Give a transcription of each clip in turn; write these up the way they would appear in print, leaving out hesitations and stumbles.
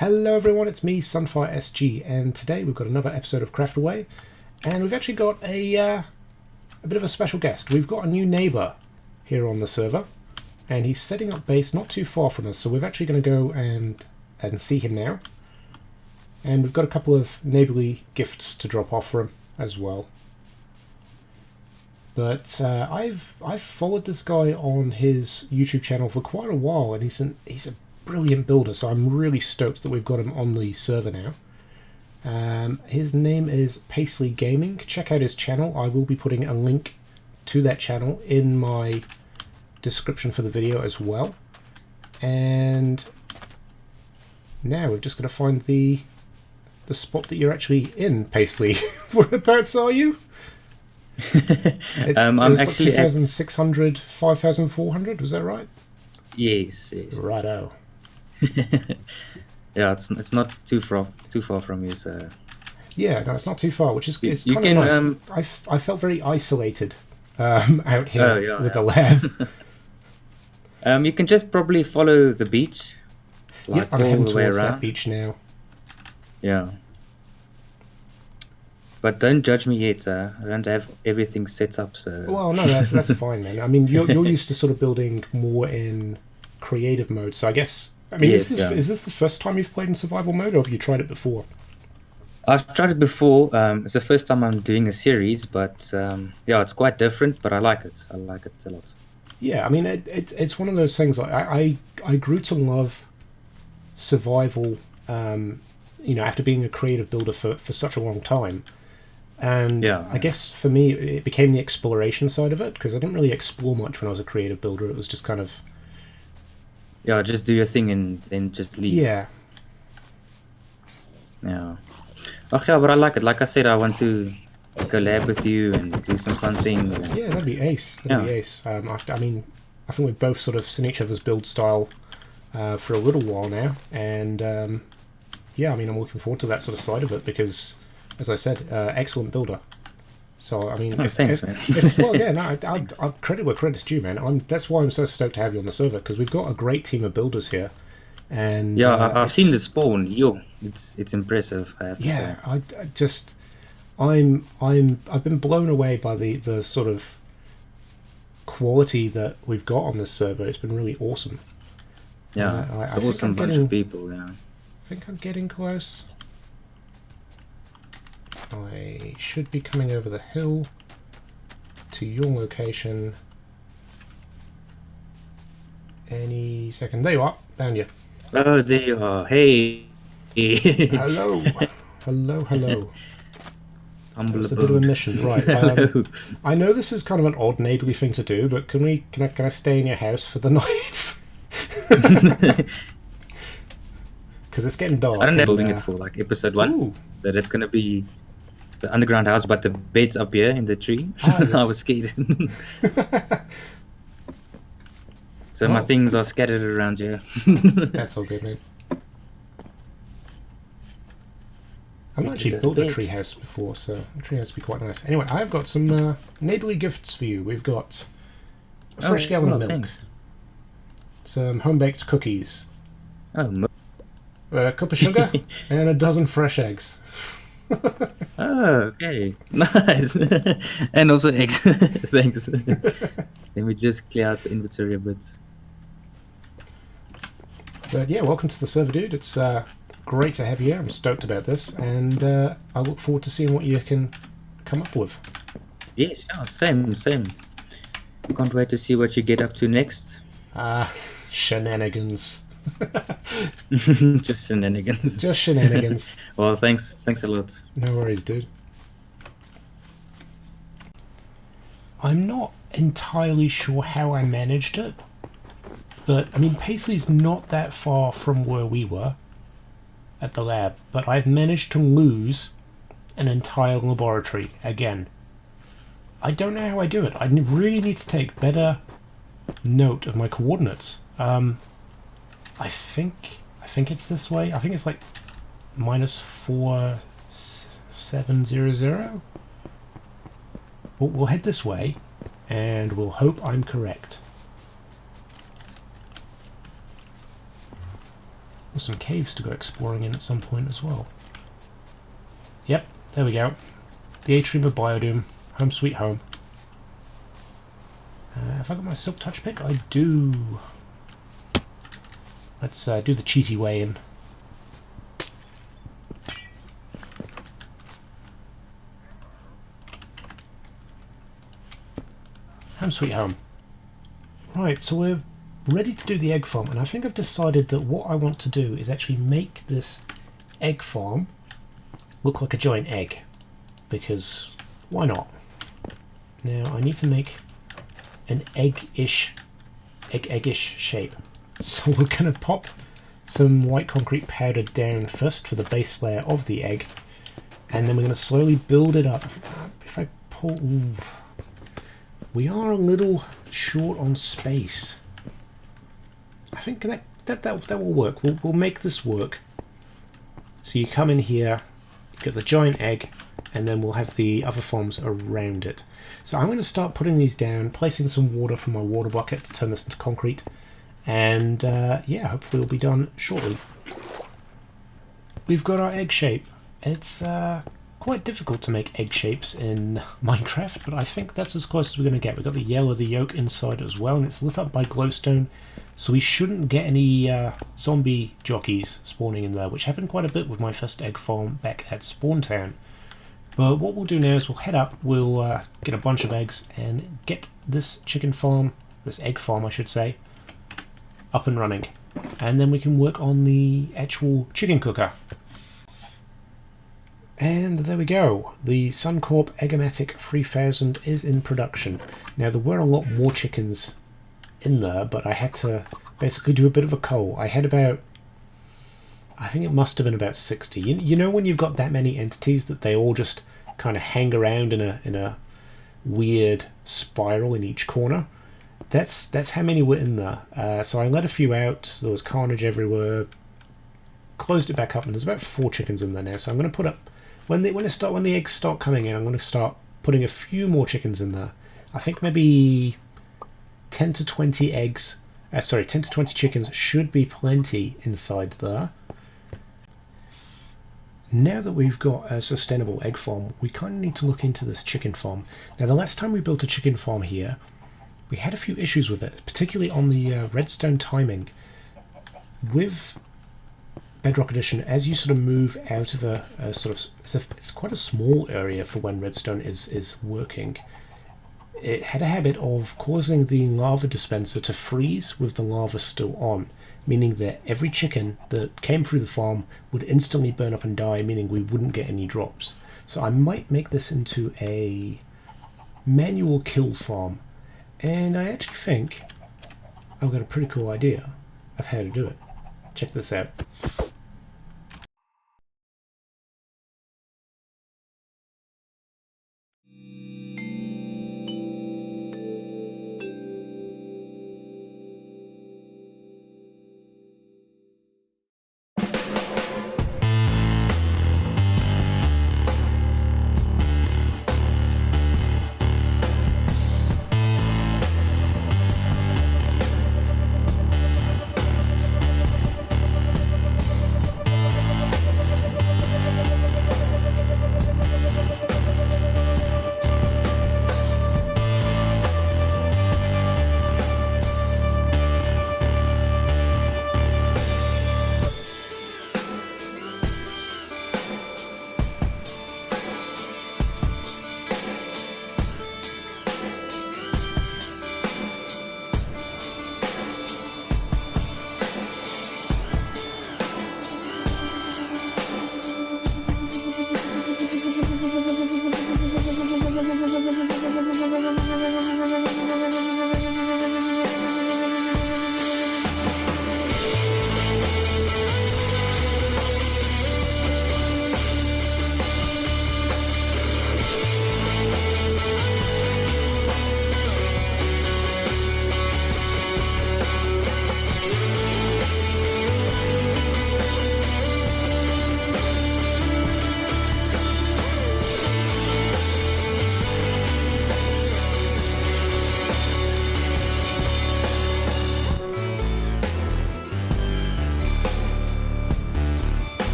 Hello everyone, it's me, Sunfire SG, and today we've got another episode of Craftaway, and we've actually got a bit of a special guest. We've got a new neighbour here on the server, and he's setting up base not too far from us, so we're actually going to go and see him now. And we've got a couple of neighbourly gifts to drop off for him as well. But I've followed this guy on his YouTube channel for quite a while, and he's a brilliant builder, so I'm really stoked that we've got him on the server now. His name is Paisley Gaming. Check out his channel. I will be putting a link to that channel in my description for the video as well. And now we're just going to find the spot that you're actually in, Paisley. Whereabouts are you? I'm actually like 2,600, 5,400, was that right? Yes. Righto. Yeah, it's not too far from you, so. Yeah, no, it's not too far, which is it's you kind can, of nice. I felt very isolated out here with the lab. You can just probably follow the beach. Like I'm heading towards that beach now. Yeah. But don't judge me yet, I don't have everything set up, so... Well, no, that's fine, man. I mean, you're used to sort of building more in creative mode, so I guess... I mean, yes, is this the first time you've played in survival mode, or have you tried it before? I've tried it before. It's the first time I'm doing a series, but yeah, it's quite different, but I like it. I like it a lot. Yeah, I mean, it's one of those things, like, I grew to love survival, you know, after being a creative builder for such a long time. And yeah, I guess for me, it became the exploration side of it, because I didn't really explore much when I was a creative builder. It was just kind of... Yeah, just do your thing and then just leave. Yeah. Yeah. Oh, yeah, but I like it. Like I said, I want to collab with you and do some fun things. And... Yeah, that'd be ace. That'd be ace. I mean, I think we've both sort of seen each other's build style for a little while now. And yeah, I mean, I'm looking forward to that sort of side of it because... As I said, excellent builder. So I mean, thanks, man. Well, yeah, no, I'll credit where credit's due, man. That's why I'm so stoked to have you on the server because we've got a great team of builders here. And yeah, I've seen the spawn. Yo, it's impressive. I have to say. I've been blown away by the sort of quality that we've got on this server. It's been really awesome. Yeah, it's an awesome bunch of people. Yeah, I think I'm getting close. I should be coming over the hill to your location any second. There you are, found you. Oh, there you are. Hey. Hello. Hello. It's a bit of a mission, right? I know this is kind of an odd neighbourly thing to do, but can I stay in your house for the night? Because it's getting dark. I don't know building it for like episode 1, Ooh. So that's gonna be the underground house, but the bed's up here in the tree. Yes. I was scared. So my things are scattered around here. That's all good, man. I've not actually built a treehouse before, so a treehouse would be quite nice. Anyway, I've got some neighbourly gifts for you. We've got a fresh gallon of milk, thanks. some home-baked cookies, Oh, a cup of sugar, and a dozen fresh eggs. oh, okay, nice. And also eggs. Thanks. Let me just clear out the inventory a bit. But yeah, welcome to the server, dude. It's great to have you here. I'm stoked about this, and I look forward to seeing what you can come up with. Yes, yeah, same. Can't wait to see what you get up to next. Shenanigans. Just shenanigans. Just shenanigans. Well, thanks a lot. No worries, dude. I'm not entirely sure how I managed it, but I mean, Paisley's not that far from where we were at the lab, but I've managed to lose an entire laboratory again. I don't know how I do it. I really need to take better note of my coordinates. I think it's this way. I think it's like -4700. We'll head this way, and we'll hope I'm correct. With some caves to go exploring in at some point as well. Yep, there we go. The atrium of Biodoom. Home sweet home. Have I got my silk touch pick? I do. Let's do the cheaty way in. Home sweet home. Right, so we're ready to do the egg farm, and I think I've decided that what I want to do is actually make this egg farm look like a giant egg, because why not? Now I need to make an eggish shape. So we're going to pop some white concrete powder down first for the base layer of the egg, and then we're going to slowly build it up. If I pull... Ooh, we are a little short on space. I think that will work. We'll make this work. So you come in here, you get the giant egg, and then we'll have the other forms around it. So I'm going to start putting these down, placing some water from my water bucket to turn this into concrete, and yeah, hopefully we'll be done shortly. We've got our egg shape. It's quite difficult to make egg shapes in Minecraft, but I think that's as close as we're going to get. We've got the yellow of the yolk inside as well, and it's lit up by glowstone, so we shouldn't get any zombie jockeys spawning in there, which happened quite a bit with my first egg farm back at Spawn Town. But what we'll do now is we'll head up, we'll get a bunch of eggs and get this chicken farm, this egg farm I should say, up and running. And then we can work on the actual chicken cooker. And there we go, the Suncorp Egg-O-Matic 3000 is in production. Now there were a lot more chickens in there, but I had to basically do a bit of a cull. I had about, I think it must have been about 60. You know when you've got that many entities that they all just kind of hang around in a weird spiral in each corner? That's how many were in there. So I let a few out, there was carnage everywhere, closed it back up, and there's about 4 chickens in there now. So I'm going to put up, when the eggs start coming in, I'm going to start putting a few more chickens in there. I think maybe 10 to 20 eggs, 10 to 20 chickens should be plenty inside there. Now that we've got a sustainable egg farm, we kind of need to look into this chicken farm. Now the last time we built a chicken farm here, we had a few issues with it, particularly on the redstone timing. With Bedrock Edition, as you sort of move out of a sort of, it's quite a small area for when redstone is working. It had a habit of causing the lava dispenser to freeze with the lava still on, meaning that every chicken that came through the farm would instantly burn up and die, meaning we wouldn't get any drops. So I might make this into a manual kill farm, and I actually think I've got a pretty cool idea of how to do it. Check this out.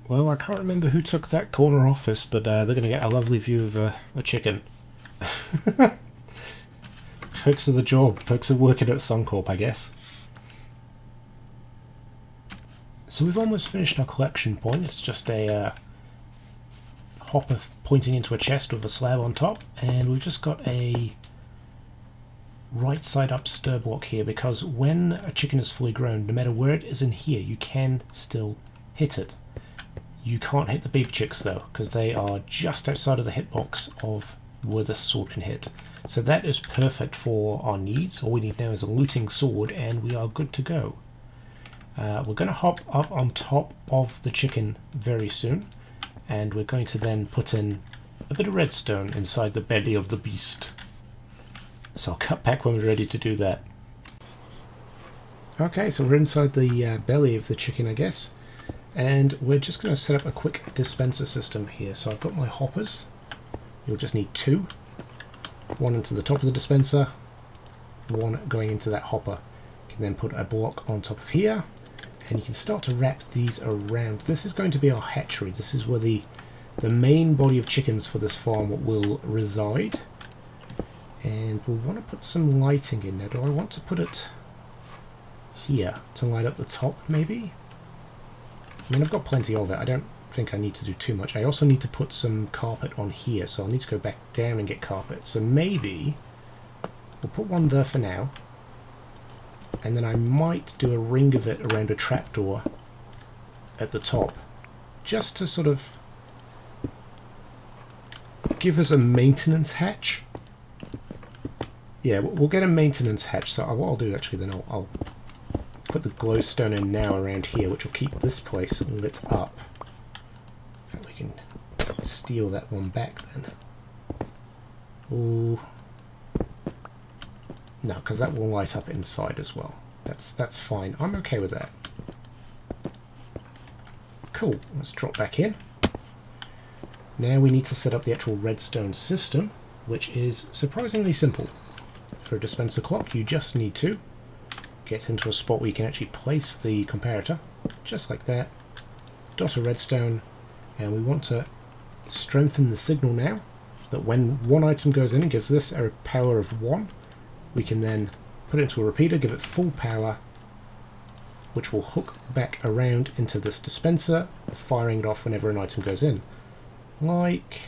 Well, I can't remember who took that corner office, but they're going to get a lovely view of a chicken. Perks of the job, perks of working at Suncorp, I guess. So we've almost finished our collection point. It's just a hopper pointing into a chest with a slab on top, and we've just got a right side up stir block here, because when a chicken is fully grown, no matter where it is in here, you can still hit it. You can't hit the baby chicks though, because they are just outside of the hitbox of where the sword can hit. So that is perfect for our needs. All we need now is a looting sword and we are good to go. We're going to hop up on top of the chicken very soon, and we're going to then put in a bit of redstone inside the belly of the beast. So I'll cut back when we're ready to do that. Okay, so we're inside the belly of the chicken, I guess, and we're just going to set up a quick dispenser system here. So I've got my hoppers. You'll just need two. One into the top of the dispenser, one going into that hopper. You can then put a block on top of here, and you can start to wrap these around. This is going to be our hatchery. This is where the main body of chickens for this farm will reside. And we'll want to put some lighting in there. Do I want to put it here to light up the top, maybe? I mean, I've got plenty of it. I don't think I need to do too much. I also need to put some carpet on here, so I'll need to go back down and get carpet. So maybe we'll put one there for now, and then I might do a ring of it around a trapdoor at the top, just to sort of give us a maintenance hatch. Yeah, we'll get a maintenance hatch. So what I'll do actually then, I'll put the glowstone in now around here, which will keep this place lit up. In fact, we can steal that one back then. Ooh. No, because that will light up inside as well. That's fine. I'm okay with that. Cool. Let's drop back in. Now we need to set up the actual redstone system, which is surprisingly simple. For a dispenser clock, you just need to get into a spot where you can actually place the comparator, just like that. Dot a redstone, and we want to strengthen the signal now, so that when one item goes in and gives this a power of 1, we can then put it into a repeater, give it full power, which will hook back around into this dispenser, firing it off whenever an item goes in. Like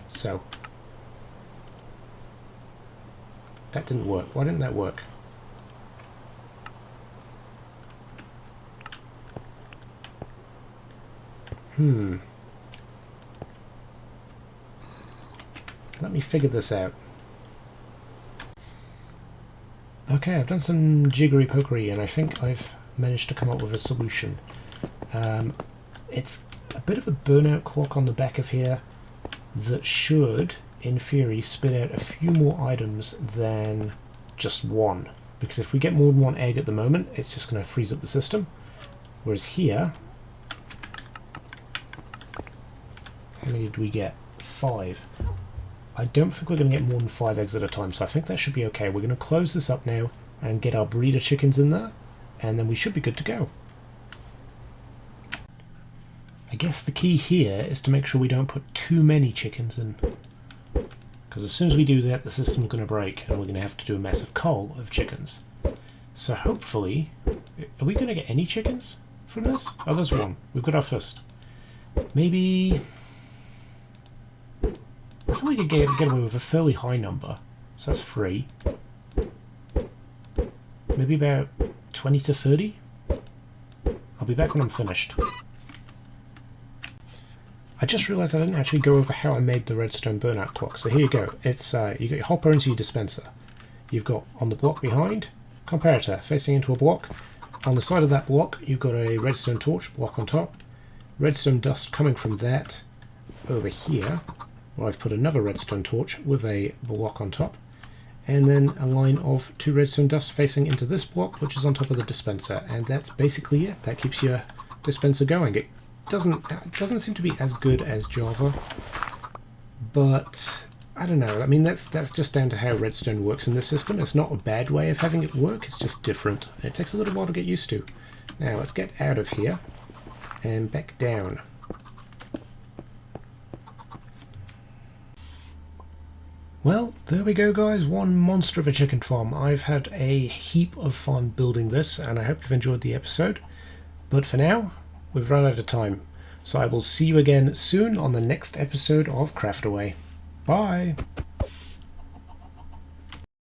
so. That didn't work. Why didn't that work? Let me figure this out. Okay, I've done some jiggery pokery and I think I've managed to come up with a solution. It's a bit of a burnout clock on the back of here that should, in theory, spit out a few more items than just one. Because if we get more than one egg at the moment, it's just going to freeze up the system. Whereas here, how many did we get? 5. I don't think we're going to get more than 5 eggs at a time, so I think that should be okay. We're going to close this up now and get our breeder chickens in there, and then we should be good to go. I guess the key here is to make sure we don't put too many chickens in. Because as soon as we do that, the system's going to break and we're going to have to do a massive cull of chickens. So hopefully... Are we going to get any chickens from this? Oh, there's one. We've got our first. Maybe... I thought we could get away with a fairly high number. So that's 3. Maybe about 20 to 30? I'll be back when I'm finished. I just realised I didn't actually go over how I made the redstone burnout clock. So here you go. It's you got your hopper into your dispenser. You've got on the block behind, comparator facing into a block. On the side of that block, you've got a redstone torch block on top. Redstone dust coming from that over here, where I've put another redstone torch with a block on top. And then a line of 2 redstone dust facing into this block, which is on top of the dispenser. And that's basically it. That keeps your dispenser going. It doesn't seem to be as good as Java, but I don't know. I mean, that's just down to how redstone works in this system. It's not a bad way of having it work, it's just different. It takes a little while to get used to. Now let's get out of here and back down. Well, there we go guys, one monster of a chicken farm. I've had a heap of fun building this and I hope you've enjoyed the episode. But for now, we've run out of time. So I will see you again soon on the next episode of Craftaway. Bye!